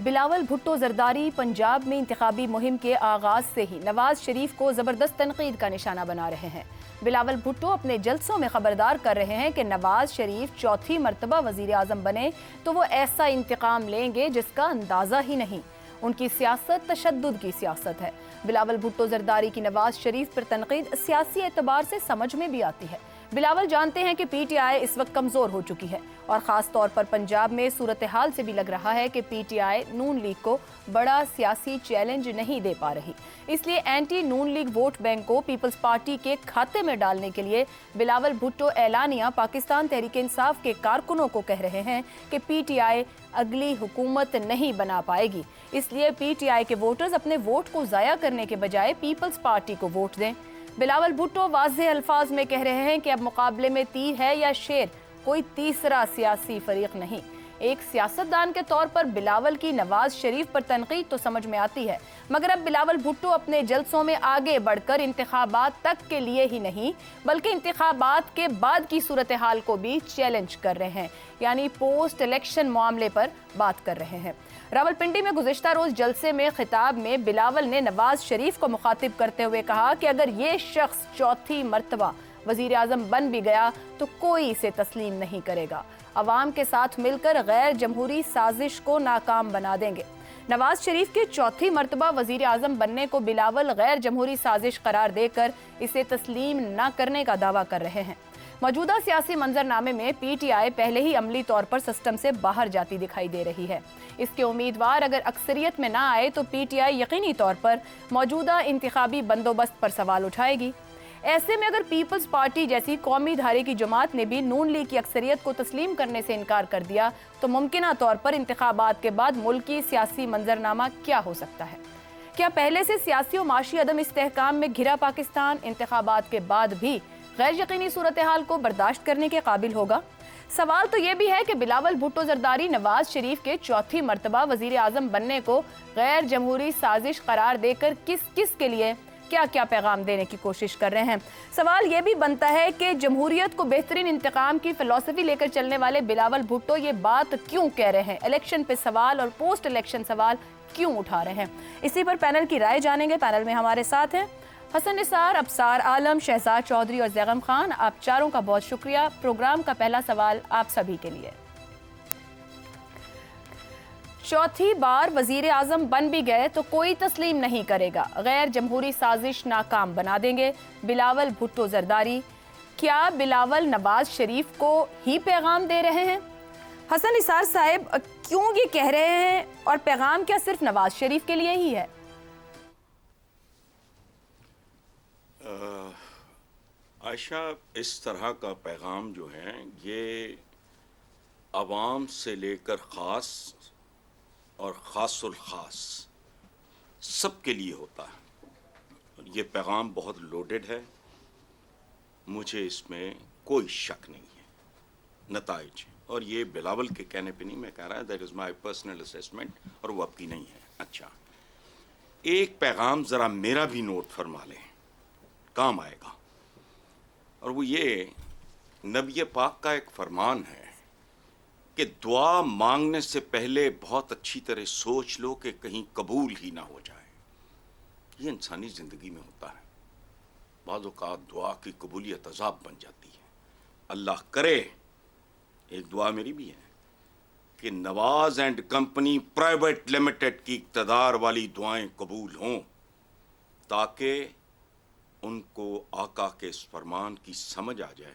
بلاول بھٹو زرداری پنجاب میں انتخابی مہم کے آغاز سے ہی نواز شریف کو زبردست تنقید کا نشانہ بنا رہے ہیں۔ بلاول بھٹو اپنے جلسوں میں خبردار کر رہے ہیں کہ نواز شریف چوتھی مرتبہ وزیر اعظم بنے تو وہ ایسا انتقام لیں گے جس کا اندازہ ہی نہیں۔ ان کی سیاست تشدد کی سیاست ہے۔ بلاول بھٹو زرداری کی نواز شریف پر تنقید سیاسی اعتبار سے سمجھ میں بھی آتی ہے۔ بلاول جانتے ہیں کہ پی ٹی آئی اس وقت کمزور ہو چکی ہے اور خاص طور پر پنجاب میں صورتحال سے بھی لگ رہا ہے کہ پی ٹی آئی نون لیگ کو بڑا سیاسی چیلنج نہیں دے پا رہی۔ اس لیے اینٹی نون لیگ ووٹ بینک کو پیپلز پارٹی کے کھاتے میں ڈالنے کے لیے بلاول بھٹو اعلانیہ پاکستان تحریک انصاف کے کارکنوں کو کہہ رہے ہیں کہ پی ٹی آئی اگلی حکومت نہیں بنا پائے گی، اس لیے پی ٹی آئی کے ووٹرز اپنے ووٹ کو ضائع کرنے کے بجائے پیپلز پارٹی کو ووٹ دیں۔ بلاول بھٹو واضح الفاظ میں کہہ رہے ہیں کہ اب مقابلے میں تیر ہے یا شیر، کوئی تیسرا سیاسی فریق نہیں۔ ایک سیاستدان کے طور پر بلاول کی نواز شریف پر تنقید تو سمجھ میں آتی ہے، مگر اب بلاول بھٹو اپنے جلسوں میں آگے بڑھ کر انتخابات تک کے لیے ہی نہیں بلکہ انتخابات کے بعد کی صورتحال کو بھی چیلنج کر رہے ہیں، یعنی پوسٹ الیکشن معاملے پر بات کر رہے ہیں۔ راولپنڈی میں گزشتہ روز جلسے میں خطاب میں بلاول نے نواز شریف کو مخاطب کرتے ہوئے کہا کہ اگر یہ شخص چوتھی مرتبہ وزیر اعظم بن بھی گیا تو کوئی اسے تسلیم نہیں کرے گا، عوام کے ساتھ مل کر غیر جمہوری سازش کو ناکام بنا دیں گے۔ نواز شریف کے چوتھی مرتبہ وزیر اعظم بننے کو بلاول غیر جمہوری سازش قرار دے کر اسے تسلیم نہ کرنے کا دعویٰ کر رہے ہیں۔ موجودہ سیاسی منظرنامے میں پی ٹی آئی پہلے ہی عملی طور پر سسٹم سے باہر جاتی دکھائی دے رہی ہے۔ اس کے امیدوار اگر اکثریت میں نہ آئے تو پی ٹی آئی یقینی طور پر موجودہ انتخابی بندوبست پر سوال اٹھائے گی۔ ایسے میں اگر پیپلز پارٹی جیسی قومی دھارے کی جماعت نے بھی نون لیگ کی اکثریت کو تسلیم کرنے سے انکار کر دیا تو ممکنہ طور پر انتخابات کے بعد ملکی سیاسی منظرنامہ کیا ہو سکتا ہے؟ کیا پہلے سے سیاسی و معاشی عدم استحکام میں گھرا پاکستان انتخابات کے بعد بھی غیر یقینی صورتحال کو برداشت کرنے کے قابل ہوگا؟ سوال تو یہ بھی ہے کہ بلاول بھٹو زرداری نواز شریف کے چوتھی مرتبہ وزیر اعظم بننے کو غیر جمہوری سازش قرار دے کر کس کے لیے کیا پیغام دینے کی کوشش کر رہے ہیں؟ سوال یہ بھی بنتا ہے کہ جمہوریت کو بہترین انتقام کی فلسفی لے کر چلنے والے بلاول بھٹو یہ بات کیوں کہہ رہے ہیں؟ الیکشن پہ سوال اور پوسٹ الیکشن سوال کیوں اٹھا رہے ہیں؟ اسی پر پینل کی رائے جانیں گے۔ پینل میں ہمارے ساتھ ہیں حسن نثار، ابصار عالم، شہزاد چودھری اور زیغم خان۔ آپ چاروں کا بہت شکریہ۔ پروگرام کا پہلا سوال آپ سبھی کے لیے۔ چوتھی بار وزیر اعظم بن بھی گئے تو کوئی تسلیم نہیں کرے گا، غیر جمہوری سازش ناکام بنا دیں گے، بلاول بھٹو زرداری۔ کیا بلاول نواز شریف کو ہی پیغام دے رہے ہیں؟ حسن نثار صاحب، کیوں یہ کہہ رہے ہیں اور پیغام کیا صرف نواز شریف کے لیے ہی ہے؟ عائشہ، اس طرح کا پیغام جو ہے یہ عوام سے لے کر خاص اور خاص الخاص سب کے لیے ہوتا ہے۔ یہ پیغام بہت لوڈڈ ہے، مجھے اس میں کوئی شک نہیں ہے۔ نتائج اور یہ بلاول کے کہنے پہ نہیں میں کہہ رہا، that is my personal assessment, اور وہ اب کی نہیں ہے۔ اچھا، ایک پیغام ذرا میرا بھی نوٹ فرما لیں، کام آئے گا، اور وہ یہ نبی پاک کا ایک فرمان ہے کہ دعا مانگنے سے پہلے بہت اچھی طرح سوچ لو کہ کہیں قبول ہی نہ ہو جائے۔ یہ انسانی زندگی میں ہوتا ہے، بعض اوقات دعا کی قبولیت عذاب بن جاتی ہے۔ اللہ کرے، ایک دعا میری بھی ہے کہ نواز اینڈ کمپنی پرائیویٹ لمیٹڈ کی اقتدار والی دعائیں قبول ہوں، تاکہ ان کو آقا کے اس فرمان کی سمجھ آ جائے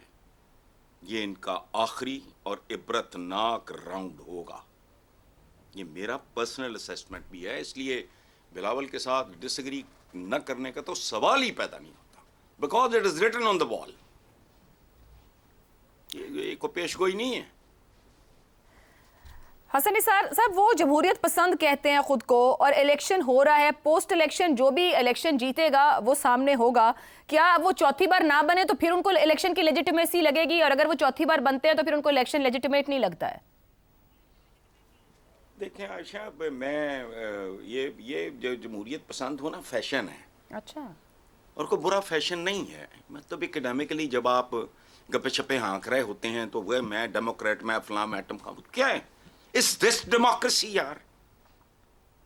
یہ ان کا آخری اور عبرتناک راؤنڈ ہوگا۔ یہ میرا پرسنل اسیسمنٹ بھی ہے، اس لیے بلاول کے ساتھ ڈس ایگری نہ کرنے کا تو سوال ہی پیدا نہیں ہوتا، because it is written on the wall. یہ کوئی پیش گوئی نہیں ہے۔ حسن نثار صاحب، وہ جمہوریت پسند کہتے ہیں خود کو، اور الیکشن ہو رہا ہے، پوسٹ الیکشن جو بھی الیکشن جیتے گا وہ سامنے ہوگا۔ کیا وہ چوتھی بار نہ بنے تو پھر ان کو الیکشن کی لیجیٹیمیسی لگے گی، اور اگر وہ چوتھی بار بنتے ہیں تو پھر ان کو الیکشن لیجیٹیمیٹ نہیں لگتا ہے؟ دیکھیں عائشہ، میں یہ جو جمہوریت پسند ہونا فیشن ہے، اچھا، اور کوئی برا فیشن نہیں ہے۔ مطلب اکیڈیمکلی جب آپ گپے چھپے ہانک رہے ہوتے ہیں تو وہ میں ڈیموکریٹ، میں فلاں، میں کیا ہے؟ Is this democracy یار؟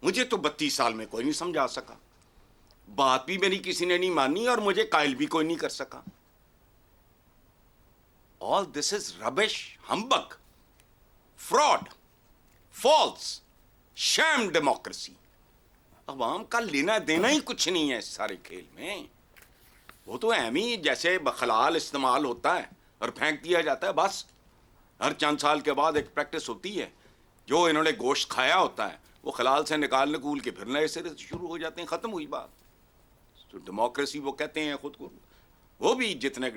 مجھے تو 32 سال میں کوئی نہیں سمجھا سکا, بات بھی میری کسی نے نہیں مانی اور مجھے قائل بھی کوئی نہیں کر سکا. All this is rubbish, humbug, fraud, false, sham democracy. عوام کا لینا دینا ہی کچھ نہیں ہے اس سارے کھیل میں. وہ تو اہم ہی جیسے بخلال استعمال ہوتا ہے اور پھینک دیا جاتا ہے, بس ہر چند سال کے بعد ایک پریکٹس ہوتی ہے. جو انہوں نے گوشت کھایا ہوتا ہے وہ خلال سے نکال نکول کے پھر نئے سرے سے شروع ہو جاتے ہیں, ختم ہوئی بات. تو ڈیموکریسی وہ کہتے ہیں خود کو, وہ بھی جتنے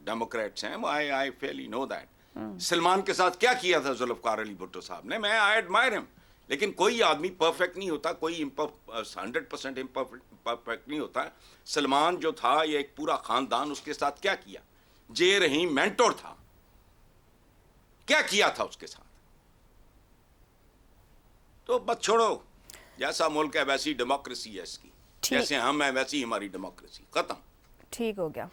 ڈیموکریٹس ہیں آئی فیلی نو دیٹ. سلمان کے ساتھ کیا کیا تھا ذوالفقار علی بھٹو صاحب نے, میں آئی ایڈمائر ہم. لیکن کوئی آدمی پرفیکٹ نہیں ہوتا, کوئی 100% پرفیکٹ نہیں ہوتا. سلمان جو تھا یہ ایک پورا خاندان, اس کے ساتھ کیا کیا. جے رحیم مینٹور تھا, کیا کیا تھا اس کے ساتھ. تو بس چھوڑو, جیسا ملک ہے ویسی ڈیموکریسی ہے اس کی, جیسے ہم ہیں ویسی ہماری ڈیموکریسی, ختم. ٹھیک ہو گیا.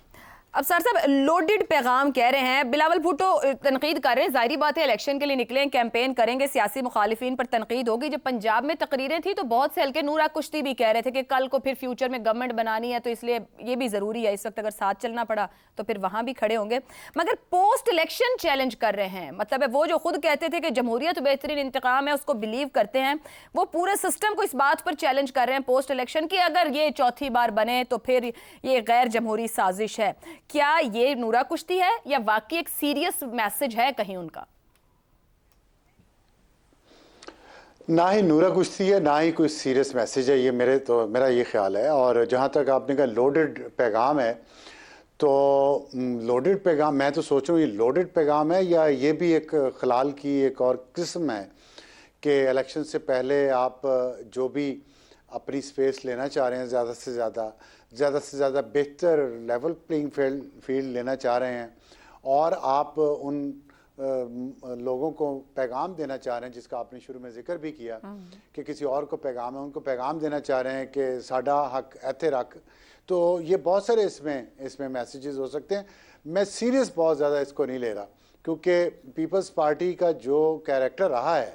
اب سر صاحب لوڈڈ پیغام کہہ رہے ہیں, بلاول بھٹو تنقید کر رہے ہیں, ظاہری بات ہے الیکشن کے لیے نکلیں, کیمپین کریں گے, سیاسی مخالفین پر تنقید ہوگی. جب پنجاب میں تقریریں تھیں تو بہت سے ہلکے نورا کشتی بھی کہہ رہے تھے کہ کل کو پھر فیوچر میں گورنمنٹ بنانی ہے تو اس لیے یہ بھی ضروری ہے اس وقت اگر ساتھ چلنا پڑا تو پھر وہاں بھی کھڑے ہوں گے. مگر پوسٹ الیکشن چیلنج کر رہے ہیں, مطلب ہے وہ جو خود کہتے تھے کہ جمہوریت بہترین انتقام ہے اس کو بلیو کرتے ہیں, وہ پورے سسٹم کو اس بات پر چیلنج کر رہے ہیں پوسٹ الیکشن کی اگر یہ چوتھی بار بنے تو پھر یہ غیر جمہوری سازش ہے. کیا یہ نورا کشتی ہے یا واقعی ایک سیریس میسج ہے کہیں ان کا؟ نہ ہی نورا کشتی ہے نہ ہی کوئی سیریس میسج ہے, یہ میرا یہ خیال ہے. اور جہاں تک آپ نے کہا لوڈڈ پیغام ہے, تو لوڈڈ پیغام میں تو سوچوں یہ لوڈڈ پیغام ہے یا یہ بھی ایک خلال کی ایک اور قسم ہے کہ الیکشن سے پہلے آپ جو بھی اپنی سپیس لینا چاہ رہے ہیں, زیادہ سے زیادہ بہتر لیول پلینگ فیلڈ لینا چاہ رہے ہیں, اور آپ ان لوگوں کو پیغام دینا چاہ رہے ہیں جس کا آپ نے شروع میں ذکر بھی کیا کہ کسی اور کو پیغام ہے, ان کو پیغام دینا چاہ رہے ہیں کہ ساڈا حق ایتھے رکھ. تو یہ بہت سارے اس میں میسیجز ہو سکتے ہیں. میں سیریس بہت زیادہ اس کو نہیں لے رہا, کیونکہ پیپلز پارٹی کا جو کیریکٹر رہا ہے,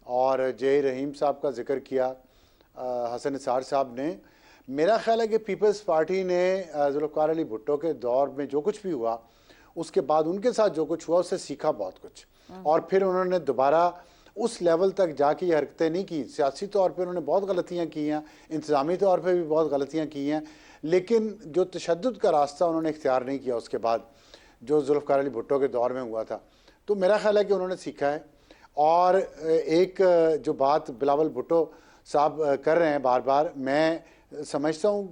اور جے رحیم صاحب کا ذکر کیا حسن نثار صاحب نے, میرا خیال ہے کہ پیپلز پارٹی نے ذوالفقار علی بھٹو کے دور میں جو کچھ بھی ہوا, اس کے بعد ان کے ساتھ جو کچھ ہوا, اس سے سیکھا بہت کچھ, اور پھر انہوں نے دوبارہ اس لیول تک جا کے یہ حرکتیں نہیں کی. سیاسی طور پہ انہوں نے بہت غلطیاں کی ہیں, انتظامی طور پہ بھی بہت غلطیاں کی ہیں, لیکن جو تشدد کا راستہ انہوں نے اختیار نہیں کیا اس کے بعد جو ذوالفقار علی بھٹو کے دور میں ہوا تھا. تو میرا خیال ہے کہ انہوں نے سیکھا ہے. اور ایک جو بات بلاول بھٹو صاحب کر رہے ہیں بار بار, میں سمجھتا ہوں,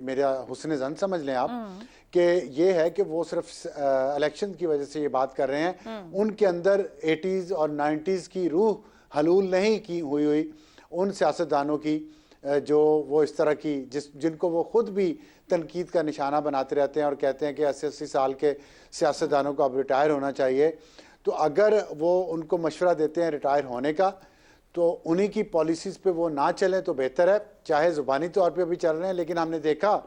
میرا حسن ظن سمجھ لیں آپ, کہ یہ ہے کہ وہ صرف الیکشن کی وجہ سے یہ بات کر رہے ہیں. ان کے اندر 80s اور 90s کی روح حلول نہیں کی ہوئی ان سیاستدانوں کی جو وہ اس طرح کی جن کو وہ خود بھی تنقید کا نشانہ بناتے رہتے ہیں اور کہتے ہیں کہ 80 سال کے سیاستدانوں کو اب ریٹائر ہونا چاہیے. تو اگر وہ ان کو مشورہ دیتے ہیں ریٹائر ہونے کا, تو انہی کی پالیسیز پہ وہ نہ چلیں تو بہتر ہے. چاہے زبانی طور پہ بھی چل رہے ہیں, لیکن ہم نے دیکھا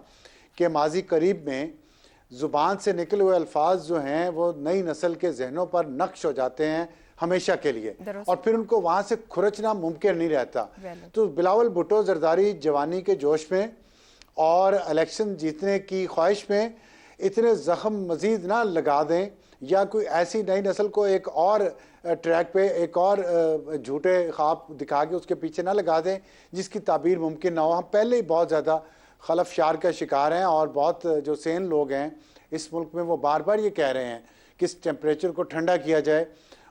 کہ ماضی قریب میں زبان سے نکلے ہوئے الفاظ جو ہیں وہ نئی نسل کے ذہنوں پر نقش ہو جاتے ہیں ہمیشہ کے لیے, اور پھر ان کو وہاں سے کھرچنا ممکن نہیں رہتا. تو بلاول بھٹو زرداری جوانی کے جوش میں اور الیکشن جیتنے کی خواہش میں اتنے زخم مزید نہ لگا دیں, یا کوئی ایسی نئی نسل کو ایک اور ٹریک پہ ایک اور جھوٹے خواب دکھا کے اس کے پیچھے نہ لگا دیں جس کی تعبیر ممکن نہ ہو. ہم پہلے ہی بہت زیادہ خلف شار کا شکار ہیں, اور بہت جو سین لوگ ہیں اس ملک میں وہ بار بار یہ کہہ رہے ہیں کہ اس ٹیمپریچر کو ٹھنڈا کیا جائے,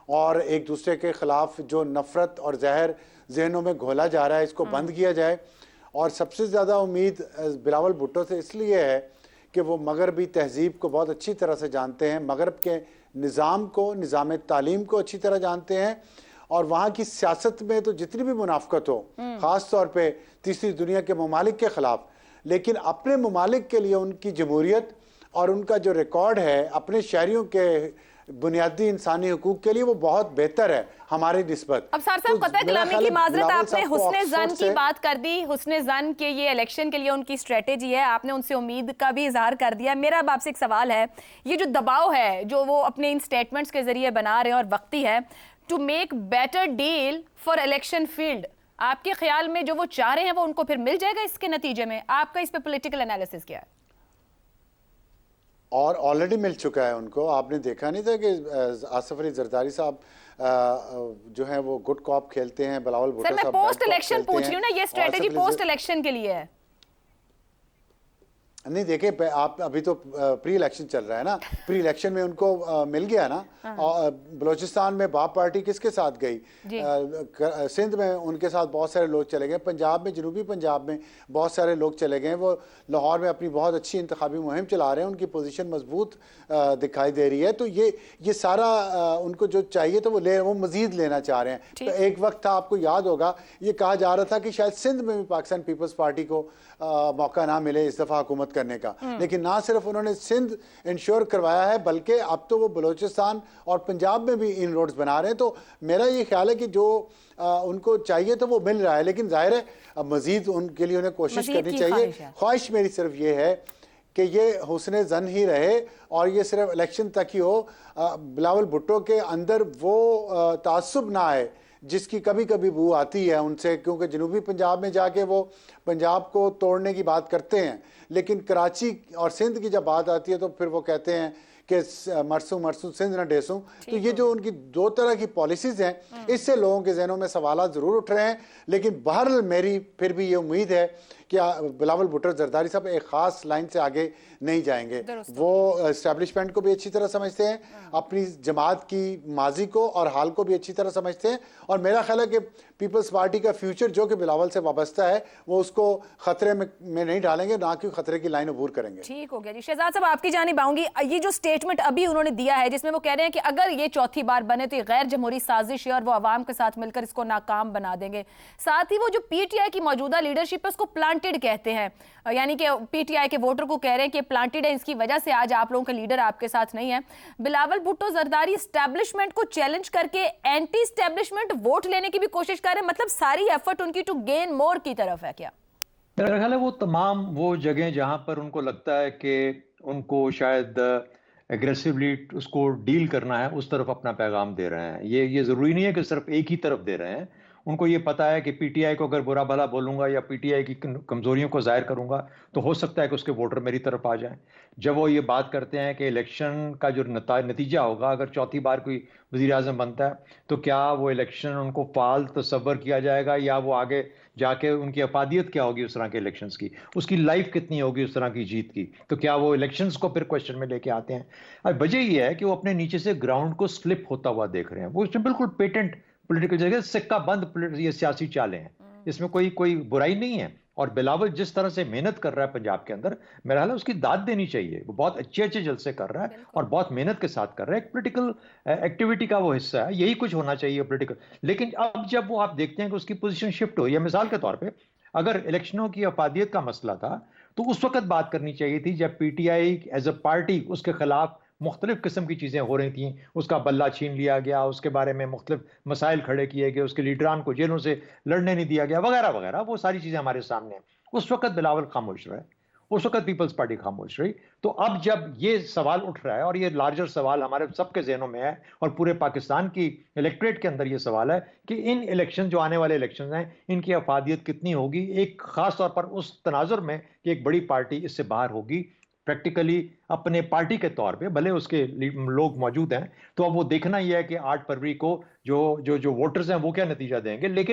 اور ایک دوسرے کے خلاف جو نفرت اور زہر ذہنوں میں گھولا جا رہا ہے اس کو بند کیا جائے. اور سب سے زیادہ امید بلاول بھٹو سے اس لیے ہے کہ وہ مغربی تہذیب کو بہت اچھی طرح سے جانتے ہیں, مغرب کے نظام کو, نظام تعلیم کو اچھی طرح جانتے ہیں, اور وہاں کی سیاست میں تو جتنی بھی منافقت ہو, خاص طور پہ تیسری دنیا کے ممالک کے خلاف, لیکن اپنے ممالک کے لیے ان کی جمہوریت اور ان کا جو ریکارڈ ہے اپنے شہریوں کے بنیادی انسانی حقوق کے لیے وہ بہت بہتر ہے ہماری نسبت. اب سر صاحب قطع کلامی کی معذرت, آپ نے حسن ظن کی بات کر دی, حسن ظن کے یہ الیکشن کے لیے ان کی اسٹریٹجی ہے, آپ نے ان سے امید کا بھی اظہار کر دیا. میرا اب آپ سے ایک سوال ہے, یہ جو دباؤ ہے جو وہ اپنے ان سٹیٹمنٹس کے ذریعے بنا رہے ہیں اور وقتی ہے, to make better deal for election field, آپ کے خیال میں جو وہ چاہ رہے ہیں وہ ان کو پھر مل جائے گا اس کے نتیجے میں؟ آپ کا اس پہ پولیٹیکل انالیسس کیا ہے؟ اور آلریڈی مل چکا ہے ان کو. آپ نے دیکھا نہیں تھا کہ آصف علی زرداری صاحب جو ہیں وہ گڈ کاپ کھیلتے ہیں, بلاول بھٹو سر میں صاحب پوسٹ الیکشن پوچھ رہی ہوں نا, یہ اسٹریٹجی پوسٹ الیکشن کے لیے ہے. نہیں دیکھیں, آپ ابھی تو پری الیکشن چل رہا ہے نا, پری الیکشن میں ان کو مل گیا نا. بلوچستان میں باپ پارٹی کس کے ساتھ گئی؟ سندھ میں ان کے ساتھ بہت سارے لوگ چلے گئے, پنجاب میں, جنوبی پنجاب میں بہت سارے لوگ چلے گئے. وہ لاہور میں اپنی بہت اچھی انتخابی مہم چلا رہے ہیں, ان کی پوزیشن مضبوط دکھائی دے رہی ہے. تو یہ سارا ان کو جو چاہیے تو وہ مزید لینا چاہ رہے ہیں. تو ایک وقت تھا, آپ کو یاد ہوگا, یہ کہا جا رہا تھا کہ شاید سندھ میں بھی پاکستان پیپلز پارٹی کو موقع نہ ملے اس دفعہ حکومت کرنے کا. لیکن نہ صرف انہوں نے سندھ انشور کروایا ہے, بلکہ اب تو وہ بلوچستان اور پنجاب میں بھی ان روڈز بنا رہے ہیں. تو میرا یہ خیال ہے کہ جو ان کو چاہیے تو وہ مل رہا ہے, لیکن ظاہر ہے مزید ان کے لیے انہیں کوشش کرنی چاہیے. خواہش میری صرف یہ ہے کہ یہ حسن ظن ہی رہے اور یہ صرف الیکشن تک ہی ہو. بلاول بھٹو کے اندر وہ تعصب نہ آئے جس کی کبھی کبھی بو آتی ہے ان سے, کیونکہ جنوبی پنجاب میں جا کے وہ پنجاب کو توڑنے کی بات کرتے ہیں, لیکن کراچی اور سندھ کی جب بات آتی ہے تو پھر وہ کہتے ہیں کہ مرسوں سندھ نہ ڈیسوں. تو یہ جو ان کی دو طرح کی پالیسیز ہیں, اس سے لوگوں کے ذہنوں میں سوالات ضرور اٹھ رہے ہیں. لیکن بہرحال میری پھر بھی یہ امید ہے کہ بلاول بھٹو زرداری صاحب ایک خاص لائن سے آگے نہیں جائیں گے. وہ اسٹیبلشمنٹ کو بھی اچھی طرح سمجھتے ہیں, اپنی جماعت کی ماضی کو اور حال کو بھی اچھی طرح سمجھتے ہیں, اور میرا خیال ہے کہ پیپلز پارٹی کا فیوچر جو کہ بلاول سے وابستہ ہے وہ اس کو خطرے میں نہیں ڈالیں گے, نہ کہ خطرے کی لائن عبور کریں گے. ٹھیک ہو گیا جی. شہزاد صاحب آپ کی جانب آؤں گی. یہ جو سٹیٹمنٹ ابھی انہوں نے دیا ہے جس میں وہ کہہ رہے ہیں کہ اگر یہ چوتھی بار بنے تو یہ غیر جمہوری سازش ہے اور وہ عوام کے ساتھ مل کر اس کو ناکام بنا دیں گے. ساتھ ہی وہ جو پی ٹی آئی کی موجودہ لیڈرشپ ہے اس کو پلانٹڈ کہتے ہیں, یعنی کہ پی ٹی آئی کے ووٹر کو کہہ رہے ہیں کہ پلانٹڈ ہے, اس کی وجہ سے آج آپ لوگوں کا لیڈر آپ کے ساتھ نہیں ہے. بلاول بھٹو زرداری اسٹیبلشمنٹ کو چیلنج کر کے اینٹی اسٹیبلشمنٹ ووٹ لینے کی بھی کوشش کر رہے ہیں, مطلب ساری ایفرٹ ان کی ٹو گین مور کی طرف ہے کیا؟ میرا خیال ہے وہ تمام وہ جگہیں جہاں پر ان کو لگتا ہے کہ ان کو شاید ایگریسولی اس کو ڈیل کرنا ہے, اس طرف اپنا پیغام دے رہے ہیں. یہ ضروری نہیں ہے کہ صرف ایک ہی طرف دے رہے ہیں. ان کو یہ پتا ہے کہ پی ٹی آئی کو اگر برا بھلا بولوں گا یا پی ٹی آئی کی کمزوریوں کو ظاہر کروں گا تو ہو سکتا ہے کہ اس کے ووٹر میری طرف آ جائیں. جب وہ یہ بات کرتے ہیں کہ الیکشن کا جو نتیجہ ہوگا, اگر چوتھی بار کوئی وزیر اعظم بنتا ہے تو کیا وہ الیکشن ان کو فعال تصور کیا جائے گا, یا وہ آگے جا کے ان کی افادیت کیا ہوگی اس طرح کے الیکشنز کی, اس کی لائف کتنی ہوگی اس طرح کی جیت کی, تو کیا وہ الیکشنز کو پھر کوشچن میں لے کے آتے ہیں. اب وجہ یہ ہے کہ وہ اپنے نیچے سے گراؤنڈ کو سلپ ہوتا ہوا دیکھ رہے ہیں. وہ بالکل پیٹنٹ پولیٹیکل جگہ سکہ بند یہ سیاسی چالیں ہیں, اس میں کوئی برائی نہیں ہے. اور بلاول جس طرح سے محنت کر رہا ہے پنجاب کے اندر, میرا خیال ہے اس کی داد دینی چاہیے. وہ بہت اچھے جلسے کر رہا ہے اور بہت محنت کے ساتھ کر رہا ہے, ایک پولیٹیکل ایکٹیویٹی کا وہ حصہ ہے, یہی کچھ ہونا چاہیے پولیٹیکل. لیکن اب جب وہ آپ دیکھتے ہیں کہ اس کی پوزیشن شفٹ ہو, یا مثال کے طور پہ اگر الیکشنوں کی افادیت کا مسئلہ تھا تو اس وقت بات کرنی چاہیے تھی جب P T I as a party اس کے خلاف مختلف قسم کی چیزیں ہو رہی تھیں, اس کا بلہ چھین لیا گیا, اس کے بارے میں مختلف مسائل کھڑے کیے گئے, اس کے لیڈران کو جیلوں سے لڑنے نہیں دیا گیا, وغیرہ وغیرہ. وہ ساری چیزیں ہمارے سامنے ہیں. اس وقت بلاول خاموش رہے, اس وقت پیپلز پارٹی خاموش رہی. تو اب جب یہ سوال اٹھ رہا ہے, اور یہ لارجر سوال ہمارے سب کے ذہنوں میں ہے اور پورے پاکستان کی الیکٹریٹ کے اندر یہ سوال ہے کہ ان الیکشن جو آنے والے الیکشن ہیں ان کی افادیت کتنی ہوگی, ایک خاص طور پر اس تناظر میں کہ ایک بڑی پارٹی اس سے باہر ہوگی پریکٹیکلی اپنے پارٹی کے طور پہ, بھلے اس کے لوگ موجود ہیں. تو اب وہ دیکھنا یہ ہے کہ 8 فروری کو جو ووٹرز ہیں وہ کیا نتیجہ دیں گے. لیکن